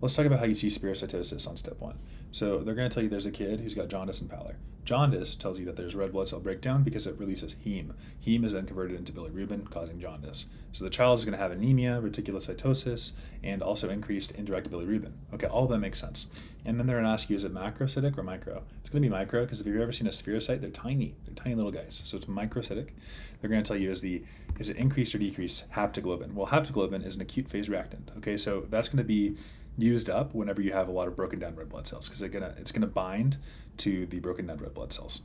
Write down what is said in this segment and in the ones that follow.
Let's talk about how you see spherocytosis on step one. So they're going to tell you there's a kid who's got jaundice and pallor. Jaundice tells you that there's red blood cell breakdown because it releases heme. Heme is then converted into bilirubin, causing jaundice. So the child is going to have anemia, reticulocytosis, and also increased indirect bilirubin. Okay, all of that makes sense. And then they're going to ask you, is it macrocytic or micro? It's going to be micro because if you've ever seen a spherocyte, they're tiny. They're tiny little guys. So it's microcytic. They're going to tell you, is it increased or decreased haptoglobin? Well, haptoglobin is an acute phase reactant. Okay, so that's going to be used up whenever you have a lot of broken down red blood cells because it's gonna bind to the broken down red blood cells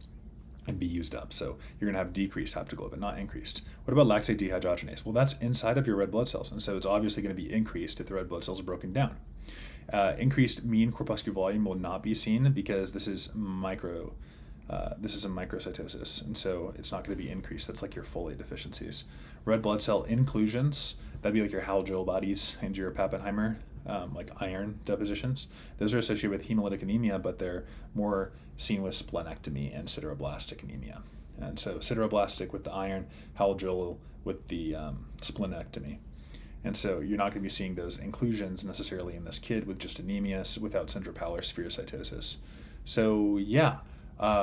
and be used up. So you're gonna have decreased haptoglobin, not increased. What about lactate dehydrogenase? Well, that's inside of your red blood cells, and so it's obviously going to be increased if the red blood cells are broken down. Increased mean corpuscular volume will not be seen because this is micro. This is a microcytosis, and so it's not going to be increased. That's like your folate deficiencies. Red blood cell inclusions, that'd be like your Hal-Joel bodies and your Pappenheimer, like iron depositions. Those are associated with hemolytic anemia, but they're more seen with splenectomy and sideroblastic anemia. And so sideroblastic with the iron, Hal-Joel with the splenectomy. And so you're not going to be seeing those inclusions necessarily in this kid with just anemia without central pallor spherocytosis. So yeah.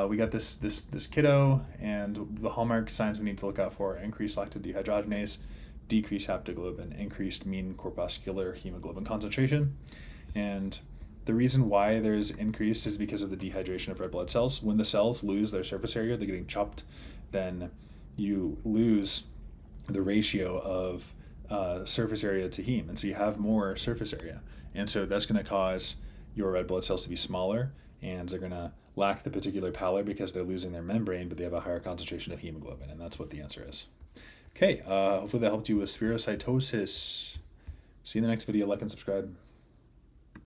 We got this kiddo, and the hallmark signs we need to look out for: increased lactate dehydrogenase, decreased haptoglobin, increased mean corpuscular hemoglobin concentration. And the reason why there's increased is because of the dehydration of red blood cells. When the cells lose their surface area, they're getting chopped, then you lose the ratio of surface area to heme, and so you have more surface area, and so that's going to cause your red blood cells to be smaller, and they're going to lack the particular pallor because they're losing their membrane, but they have a higher concentration of hemoglobin, and that's what the answer is. Okay, hopefully that helped you with spherocytosis. See you in the next video. Like and subscribe.